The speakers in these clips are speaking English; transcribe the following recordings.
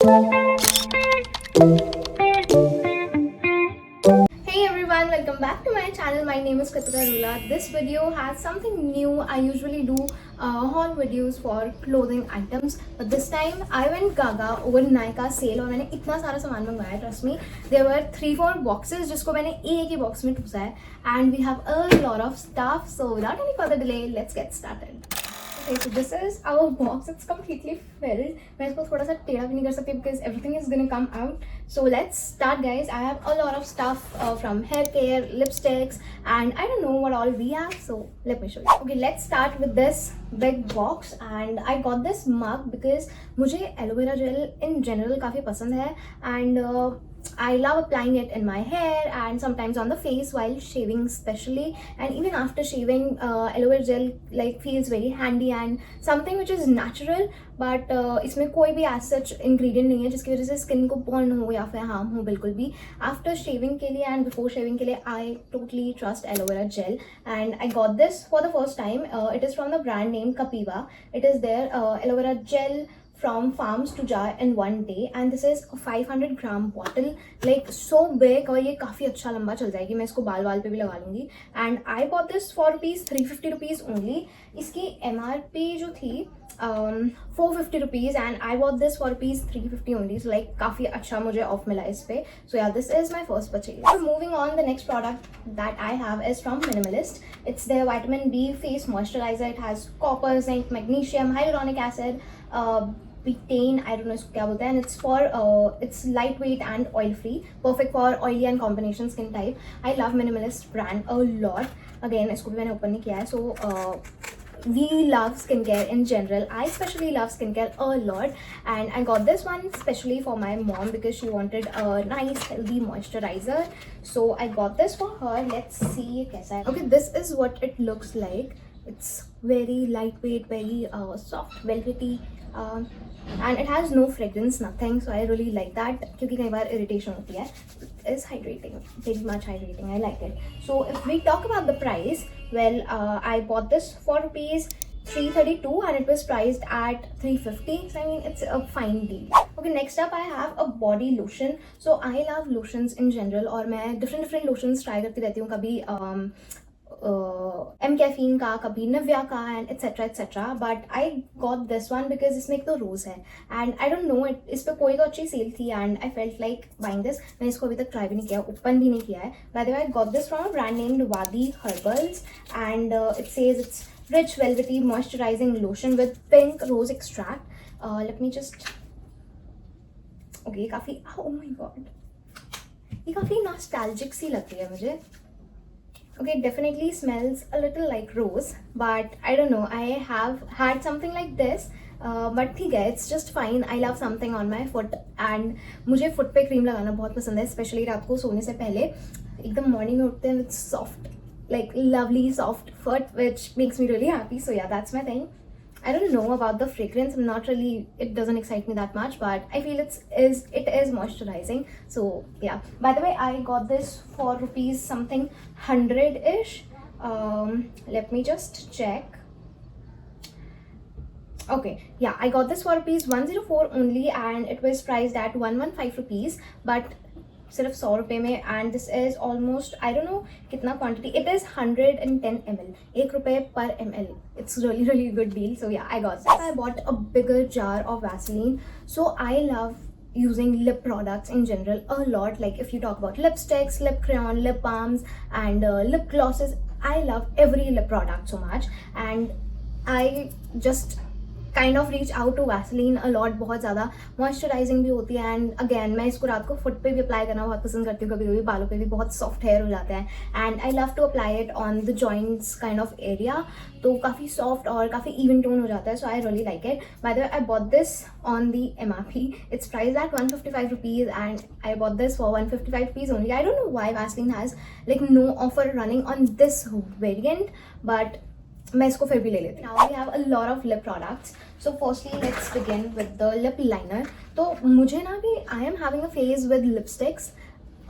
Hey everyone, welcome back to my channel. My name is Kritika Rula. This video has something new. I usually do haul videos for clothing items, but this time I went gaga over Nykaa sale और मैंने इतना सारा सामान मंगवाया. Trust me, there were 3-4 boxes जिसको मैंने एक ही box में ठूसा है, and we have a lot of stuff. So without any further delay, let's get started. Okay, so this is our box. It's completely filled. मैं इसको थोड़ा सा टेढ़ा भी नहीं कर सकती because everything is gonna come out. So let's start, guys. I have a lot of stuff from hair care, lipsticks, and I don't know what all we have. So let me show you. Okay, let's start with this big box. And I got this mug because मुझे aloe vera gel in general काफ़ी पसंद है, and I love applying it in my hair and sometimes on the face while shaving especially, and even after shaving aloe vera gel like feels very handy and something which is natural, but इसमें कोई भी as such ingredient नहीं है जिसकी वजह से skin को burn हो या फिर harm हो बिल्कुल भी. After shaving के लिए and before shaving के लिए I totally trust aloe vera gel, and I got this for the first time. It is from the brand name Kapiva. It is their aloe vera gel from farms to jar in one day, and this is a 500-gram bottle, like so big, और ये काफ़ी अच्छा लंबा चल जाएगी. मैं इसको बाल वाल पे भी लगा लूँगी. And I bought this for rupees 350 rupees only. इसकी MRP जो थी 450 rupees, and I bought this for rupees 350 only. So like काफ़ी अच्छा मुझे ऑफ मिला इस पे. So yeah, this is my first purchase. So moving on, the next product that I have is from Minimalist. It's their vitamin B face moisturizer. It has copper, zinc, magnesium, hyaluronic acid, betaine, I don't know इसको क्या बोलते हैं, and it's for it's lightweight and oil free, perfect for oily and combination skin type. I love Minimalist brand a lot. Again इसको भी मैंने open नहीं किया है. So we love skincare in general. I especially love skincare a lot, and I got this one especially for my mom because she wanted a nice healthy moisturizer. So I got this for her. Let's see कैसा है. Okay, this is what it looks like. It's very lightweight, very soft, velvety, and it has no fragrance, nothing. So I really like that क्योंकि कई बार irritation होती है. It is hydrating, very much hydrating. I like it. So if we talk about the price, well, I bought this for rupees 332 and it was priced at 350. So I mean, it's a fine deal. Okay, next up I have a body lotion. So I love lotions in general, और मैं different lotions try करती रहती हूँ. कभी M caffeine का, कभी Nivea का, and etcetera etcetera. But I got this one because इसमें एक तो रोज़ है, and I don't know it, इस पर कोई तो अच्छी सेल थी, and I felt like buying this. मैंने इसको अभी तक ट्राई भी नहीं किया, ओपन भी नहीं किया है. By the way, I got this from a brand named Vaadi herbals, and it says it's rich velvety moisturizing lotion with pink rose extract. Let me just, okay, काफ़ी, oh my god, ये काफ़ी nostalgic सी लगती है मुझे. Okay, it definitely smells a little like rose, but I don't know, I have had something like this, but ठीक है, it's just fine. I love something on my foot, and मुझे foot पे cream लगाना बहुत पसंद है, especially रात को सोने से पहले. एकदम morning में उठते हैं with soft, like lovely soft foot, which makes me really happy. So yeah, that's my thing. I don't know about the fragrance. I'm not really, it doesn't excite me that much, but I feel it is moisturizing. So yeah. By the way, I got this for rupees something 100-ish. Let me just check. Okay, yeah, I got this for rupees 104 only, and it was priced at 115 rupees, but सिर्फ 100 रुपये में. And this is almost, I don't know कितना quantity, it is 110 ml, 1 रुपये पर ml. It's really good deal. So yeah, I got this. I bought a bigger jar of Vaseline. So I love using lip products in general a lot. Like if you talk about lipsticks, lip crayon, lip balms, and lip glosses, I love every lip product so much, and I just kind of reach out to Vaseline a lot. बहुत ज़्यादा moisturising भी होती है, and again मैं इसको रात को foot पे भी अप्लाई करना बहुत पसंद करती हूँ. कभी कभी बालों पे भी बहुत सॉफ्ट हेयर हो जाता है, and I love to apply it on the joints kind of area. तो काफ़ी सॉफ्ट और काफ़ी इवन टोन हो जाता है. So I really like it. By the way, I bought this on the MRP. It's price at 155 rupees, and I bought this for 155 rupees only. I don't know why Vaseline has like no offer running on this variant, but मैं इसको फिर भी ले लेती हूँ. Now we have a lot of lip products. So firstly, let's begin with the lip liner. तो मुझे ना भी, I am having a phase with lipsticks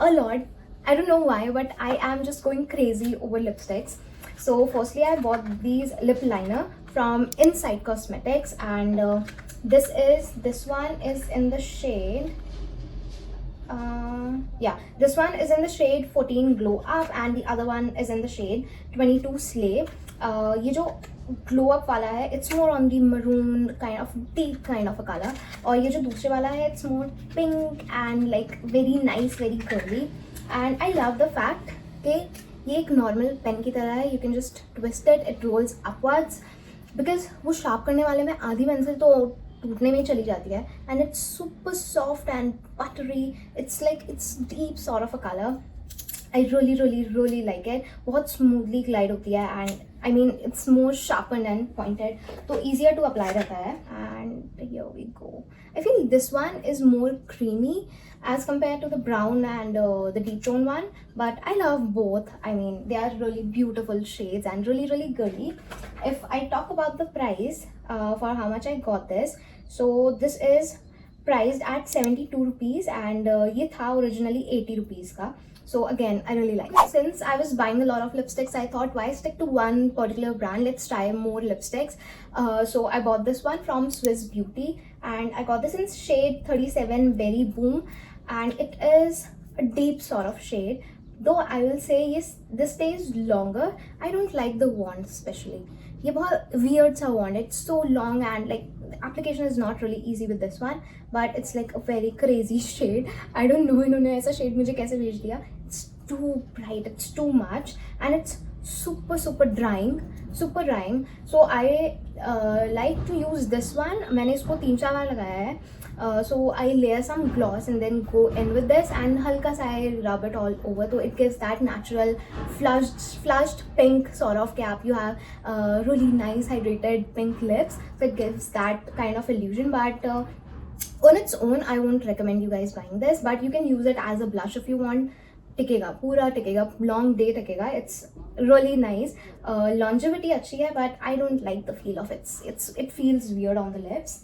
a lot. I don't know why, but I am just going crazy over lipsticks. So firstly, I bought these lip liner from Inside Cosmetics, and This one is in the shade, yeah, this one is in the shade 14 Glow Up and the other one is in the shade 22 Slay. ये जो glow up वाला है it's more on the maroon kind of deep kind of a colour, और ये जो दूसरे वाला है it's more pink and like very nice, very girly. And I love the fact कि ये एक नॉर्मल पेन की तरह है. You can just twist it, it rolls upwards, because वो शार्प करने वाले में आधी पेंसिल तो टूटने में ही चली जाती है. And it's super soft and buttery, it's like it's deep sort of a colour. I really like it. बहुत स्मूथली ग्लाइड होती है and I mean it's more sharpen and pointed, तो ईजियर टू अप्लाई रहता है. And here we go. I feel this one is more creamy as compared to the brown and the deep tone one, but I love both. I mean, they are really beautiful shades and really girly. If I talk about the price for how much I got this, so this is priced at 72 rupees and ये था originally 80 rupees का. So again, I really like it. Since I was buying a lot of lipsticks, I thought why stick to one particular brand? Let's try more lipsticks. So I bought this one from Swiss Beauty and I got this in shade 37 Berry Boom, and it is a deep sort of shade. Though I will say yes, this stays longer. I don't like the wand especially. ये बहुत weird सा wand. It's so long and like application is not really easy with this one, but it's like a very crazy shade. I don't know इन्होंने ऐसा shade मुझे कैसे भेज दिया. It's too bright, it's too much, and it's super drying. So I like to use this one. मैंने इसको 3-4 बार लगाया है. So I layer some gloss and then go in with this and halka sa I rub it all over, so it gives that natural flushed pink sort of cap. You have really nice hydrated pink lips, so it gives that kind of illusion, but on its own I won't recommend you guys buying this, but you can use it as a blush if you want. टिकेगा, पूरा टिकेगा, long day टिकेगा. It's really nice. Longevity अच्छी है, but I don't like the feel of it. It feels weird on the lips.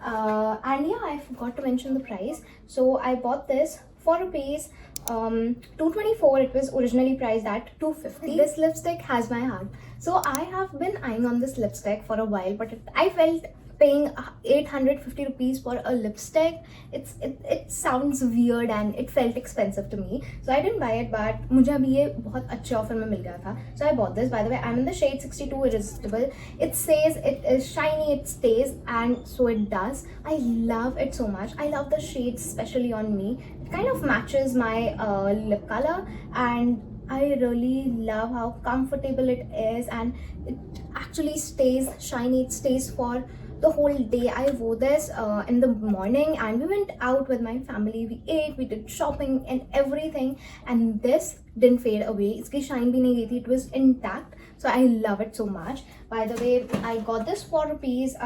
And yeah, I forgot to mention the price. So I bought this for rupees 224. It was originally priced at 250. This lipstick has my heart. So I have been eyeing on this lipstick for a while, but I felt paying 850 rupees for a lipstick, it sounds weird and it felt expensive to me, so I didn't buy it. But मुझे अभी ये बहुत अच्छे offer में मिल गया था, so I bought this. By the way, I'm in the shade 62 Irresistible. It says it is shiny, it stays, and so it does. I love it so much. I love the shade, especially on me. It kind of matches my lip color, and I really love how comfortable it is, and it actually stays shiny. It stays for the whole day. I wore this in the morning and we went out with my family. We ate, we did shopping and everything, and this didn't fade away. Iski shine bhi nahi gayi thi. It was intact, so I love it so much. By the way, I got this for rupees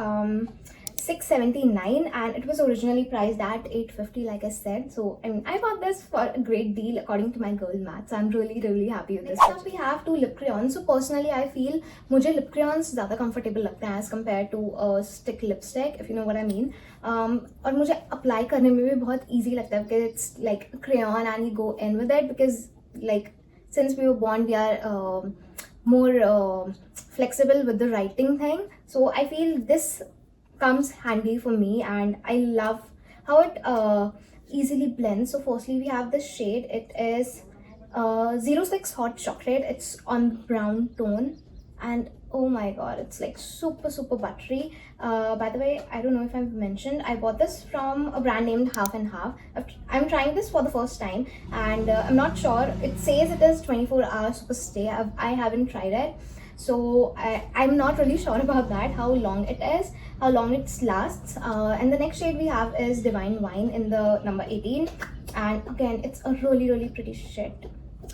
679 and it was originally priced at 850, like I said. So I mean, I got this for a great deal according to my girl maths. I'm really happy with this. Next up we have two lip crayons. So personally I feel मुझे lip crayons ज़्यादा comfortable लगते हैं as compared to a stick lipstick, if you know what I mean. और मुझे apply करने में भी बहुत easy लगता है because it's like a crayon and you go in with it, because like since we were born we are more flexible with the writing thing. So I feel this comes handy for me and I love how it easily blends. So firstly we have this shade. It is 06 Hot Chocolate. It's on brown tone and oh my god, it's like super buttery. By the way, I don't know if I've mentioned, I bought this from a brand named Half and Half. I'm trying this for the first time and I'm not sure. It says it is 24 hours super stay. I haven't tried it, so I'm not really sure about that, how long it is, how long it lasts. And the next shade we have is Divine Wine in the number 18, and again it's a really pretty shade.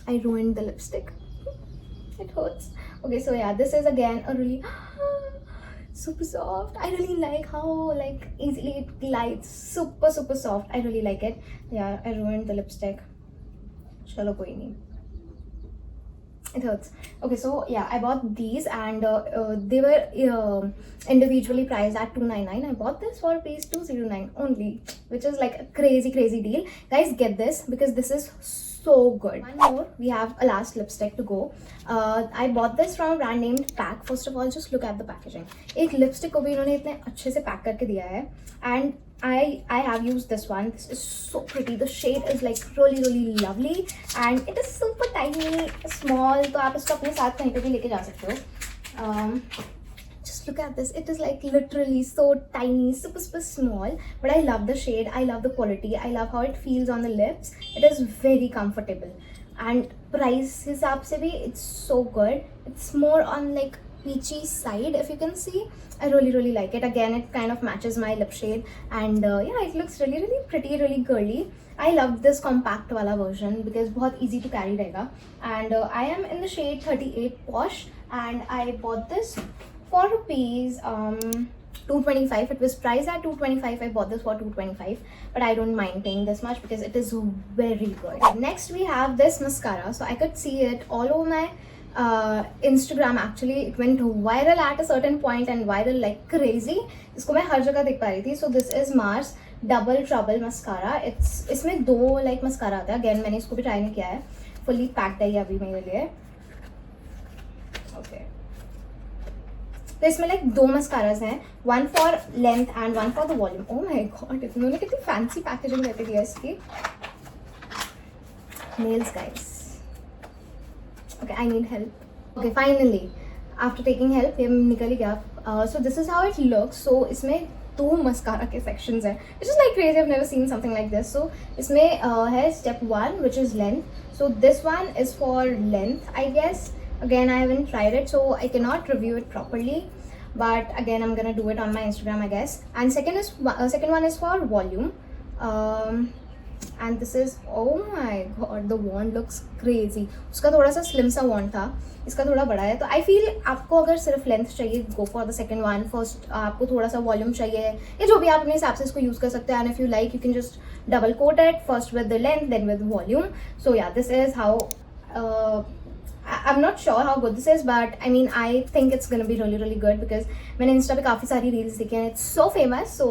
I ruined the lipstick. It hurts. Okay, so yeah, this is again a really super soft. I really like how like easily it glides. Super soft. I really like it. Yeah, I ruined the lipstick. Chalo koi nahi. It hurts. Okay, so yeah, I bought these and they were individually priced at 299. I bought this for rupees 209 only, which is like a crazy deal. Guys, get this because this is so good. One more, we have a last lipstick to go. I bought this from a brand named Pack. First of all, just look at the packaging. एक lipstick को भी इन्होंने इतने अच्छे से pack करके दिया है. And I have used this one. This is so pretty. The shade is like really lovely and it is super tiny, small. तो आप इसको अपने साथ कहीं पे भी लेके जा सकते हो. Just look at this. It is like literally so tiny, super small. But I love the shade. I love the quality. I love how it feels on the lips. It is very comfortable. And price hisab se bhi, it's so good. It's more on like peachy side, if you can see. I really like it. Again, it kind of matches my lip shade. And yeah, it looks really pretty, really girly. I love this compact wala version because बहुत easy to carry रहेगा. And I am in the shade 38 Posh. And I bought this for rupees 225. It was priced at 225. I bought this for 225, but I don't mind paying this much because it is very good. Okay, next we have this mascara. So I could see it all over my Instagram. Actually, it went viral at a certain point and viral like crazy. इसको मैं हर जगह देख पा रही थी. So this is Mars Double Trouble mascara. इसमें दो like mascara आता है. Again, मैंने इसको भी try नहीं किया है. Fully packed है ये अभी मेरे लिए. Okay. तो इसमें लाइक दो मस्कारास हैं, one for length and one for the volume. Oh my god, इन्होंने कितनी फैंसी पैकेजिंग करके दिया इसकी. Nails guys. Okay, I need help. Okay, finally after taking help ये निकल ही गया. So this is how it looks. So इसमें दो मस्कारा के सेक्शंस हैं, which is like crazy. I have never seen something like this. So इसमें है step 1 which is length. So this one is for length I guess. Again, I haven't tried it, so I cannot review it properly. But again, I'm gonna do it on my Instagram, I guess. And second one is for volume. And this is, oh my god, the wand looks crazy. उसका थोड़ा सा slim सा wand था, इसका थोड़ा बड़ा है. तो I feel आपको अगर सिर्फ लेंथ चाहिए, go for the second one. First आपको थोड़ा सा वॉल्यूम चाहिए या जो भी आप अपने हिसाब से इसको यूज़ कर सकते हैं. And if you like, you can just double coat it first with the length, then with volume. So yeah, this is how. I'm not sure how good this is, but I mean, I think it's gonna be really good because मैंने Insta पे काफ़ी सारी reels देखी हैं. It's so famous, so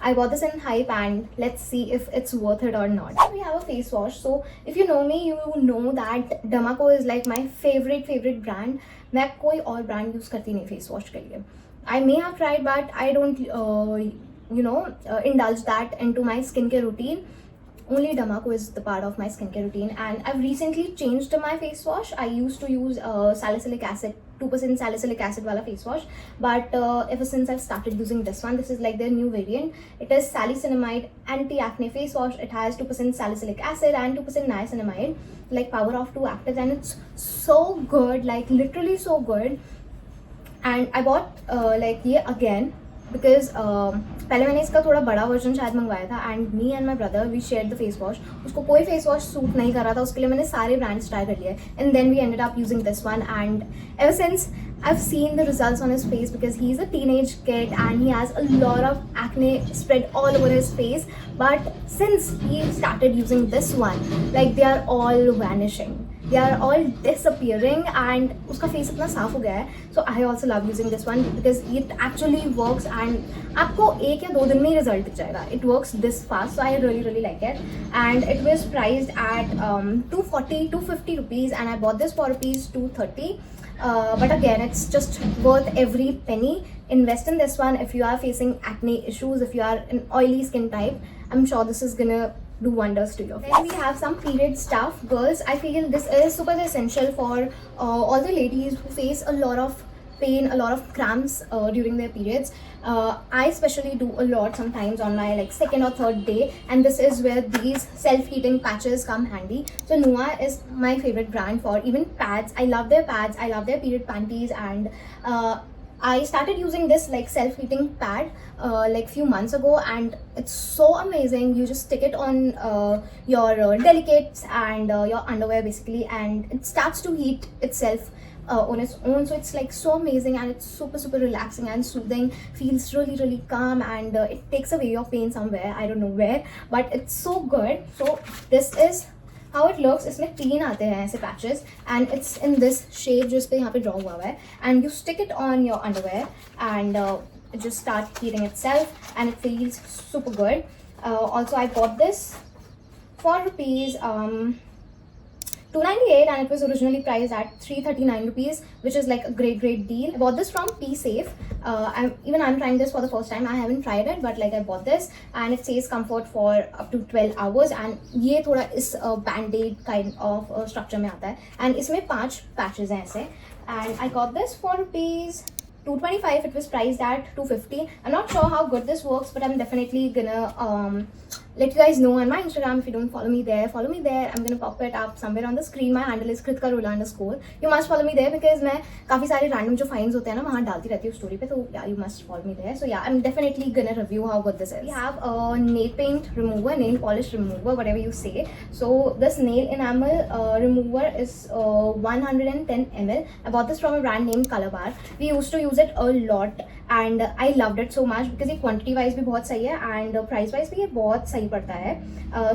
I bought this in hype and let's see if it's worth it or not. We have a face wash. So if you know me, you know that Damaco is like my favorite brand. मैं कोई और brand use करती नहीं face wash के लिए. I may have tried, but I don't indulge that into my skincare routine. Only Damaco is the part of my skincare routine, and I've recently changed my face wash. I used to use salicylic acid, 2% salicylic acid wala face wash, but ever since I've started using this one, this is like their new variant. It is salicylamide anti-acne face wash. It has 2% salicylic acid and 2% niacinamide, like power of 2 actives, and it's so good, like literally so good. And I bought like ये again because पहले मैंने इसका थोड़ा बड़ा version शायद मंगवाया था. And me and my brother we share the face wash. उसको कोई फेस वॉश सूट नहीं कर रहा था, उसके लिए मैंने सारे ब्रांड्स ट्राई कर लिए. And then we ended up using this one. And ever since I've seen the results on his face because he's a teenage kid and he has a lot of acne spread all over his face. But since he started using this one, like they are all vanishing. They are all disappearing and उसका face इतना साफ हो गया है. So I also love using this one because it actually works and आपको 1 या 2 दिन में ही result दिख जाएगा. It works this fast, so I really like it. And it was priced at 250 rupees and I bought this for rupees 230. But again, it's just worth every penny. Invest in this one if you are facing acne issues, if you are an oily skin type. I'm sure this is gonna do wonders to your face. Then we have some period stuff. Girls, I feel this is super essential for all the ladies who face a lot of pain, a lot of cramps during their periods. I especially do a lot sometimes on my like 2nd or 3rd day, and this is where these self-heating patches come handy. So Nua is my favorite brand for even pads. I love their pads, I love their period panties, and I started using this like self-heating pad like few months ago, and it's so amazing. You just stick it on your delicates and your underwear basically, and it starts to heat itself on its own. So it's like so amazing and it's super relaxing and soothing. Feels really calm, and it takes away your pain somewhere. I don't know where, but it's so good. So this is how it looks. इसमें 3 आते हैं ऐसे patches and it's in this shape जो इस पे यहाँ पे draw हुआ है, and you stick it on your underwear and it just starts heating itself and it feels super good. Also I bought this for rupees 298 and it was originally priced at 339 rupees, which is like a great deal. I bought this from P-Safe. I'm trying this for the first time. I haven't tried it, but like I bought this and it says comfort for up to 12 hours and ये थोड़ा इस band-aid kind of structure में आता है and इसमें 5 patches हैं ऐसे. And I got this for rupees 225. It was priced at 250. I'm not sure how good this works, but I'm definitely gonna let you guys know on my Instagram. If you don't follow me there, follow me there. I'm gonna pop it up somewhere on the screen. My handle is kritika_. You must follow me there because मैं काफी सारे random जो finds होते हैं ना वहाँ डालती रहती हूँ story पे, तो yeah, you must follow me there. So yeah, I'm definitely gonna review how good this is. We have a nail paint remover, nail polish remover, whatever you say. So this nail enamel remover is 110 ml. I bought this from a brand named Color Bar. We used to use it a lot and I loved it so much because ये quantity wise भी बहुत सही है and price wise भी ये बहुत सही पड़ता है.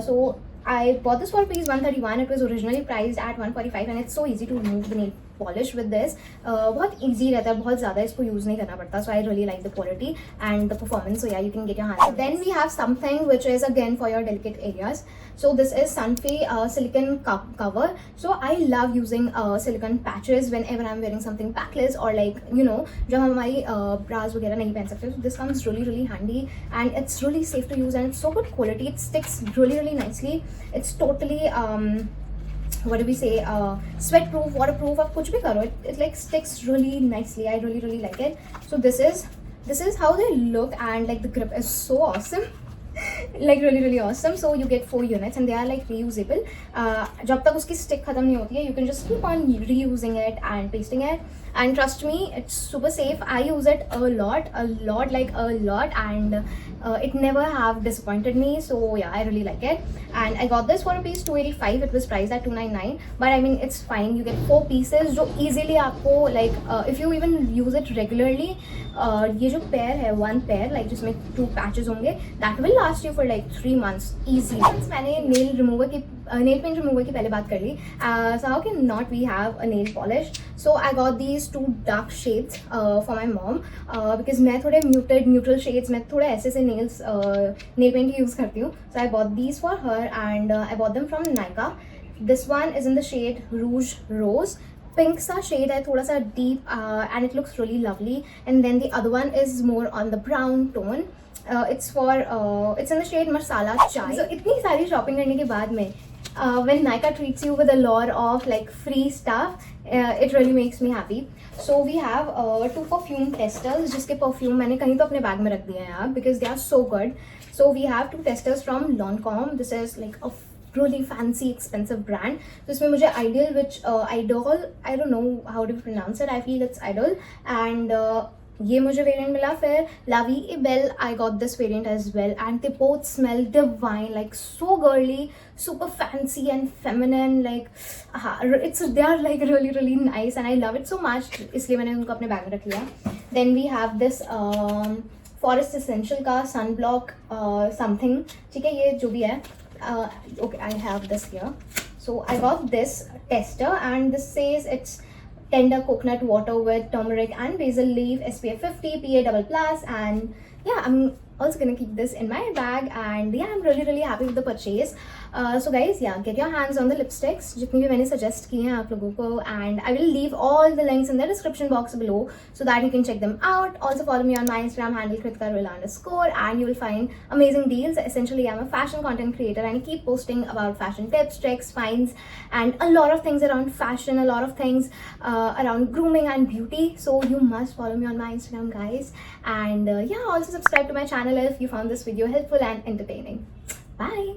So I bought this for rupees 131. It was originally priced at 145 and it's so easy to remove the nail polish with this. बहुत easy रहता है, बहुत ज़्यादा इसको use नहीं करना पड़ता. So I really like the quality and the performance. So yeah, you can get your hands on. Then we have something which is again for your delicate areas. So this is Sunfei silicone cover. So I love using silicone patches whenever I'm wearing something backless or like you know जब हम हमारी bras वगैरह नहीं पहन सकते. So this comes really handy and it's really safe to use and it's so good quality. It sticks really nicely. It's totally what do we say, sweat proof, waterproof, आप कुछ भी करो, it like sticks really nicely. I really like it. So this is how they look and like the grip is so awesome. Like really awesome. So you get 4 units and they are like reusable. जब तक उसकी stick खत्म नहीं होती है, you can just keep on reusing it and pasting it. And trust me, it's super safe. I use it a lot, and it never have disappointed me. So yeah, I really like it. And I got this for rupees 285. It was priced at 299, but I mean it's fine. You get 4 pieces जो easily आपको like if you even use it regularly, ये जो pair है, one pair like जिसमें 2 patches होंगे, that will last you for like 3 months easy. Since मैंने nail paint remover की पहले बात कर ली, so how can not we have a nail polish? So I got these 2 dark shades for my mom because मैं थोड़े neutral shades, मैं थोड़े ऐसे से nail paint use करती हूँ. So I bought these for her and I bought them from Nykaa. This one is in the shade Rouge Rose. Pink सा shade है, थोड़ा सा deep and it looks really lovely. And then the other one is more on the brown tone. It's in the shade Masala Chai. So इतनी सारी shopping करने के बाद में when Nykaa treats you with a lot of like free stuff, it really makes me happy. So we have 2 perfume testers जिसके perfume मैंने कहीं तो अपने बैग में रख दिए हैं यार because they are so good. So we have 2 testers from Lancome. This is like a really fancy expensive brand. So इसमें मुझे Idol, I don't know how to pronounce it, I feel it's Idol, and ये मुझे variant मिला. फिर La Vie est Belle, I got this variant as well and they both smell divine, like so girly, super fancy and feminine, like they are like really nice and I love it so much, इसलिए मैंने उनको अपने bag में रख लिया. Then we have this Forest Essential का sunblock something, ठीक है, ये जो भी है. Okay, I have this here. So I got this tester and this says it's tender coconut water with turmeric and basil leaf, SPF 50, PA++, and yeah, I'm also gonna keep this in my bag and yeah, I'm really happy with the purchase. So guys, yeah, get your hands on the lipsticks जितनी भी मैंने suggest की हैं आप लोगों को, and I will leave all the links in the description box below so that you can check them out. Also follow me on my Instagram handle kritika_, and you will find amazing deals. Essentially, I'm a fashion content creator and I keep posting about fashion tips, tricks, finds, and a lot of things around fashion, a lot of things around grooming and beauty. So you must follow me on my Instagram, guys, and yeah, also subscribe to my channel if you found this video helpful and entertaining. Bye.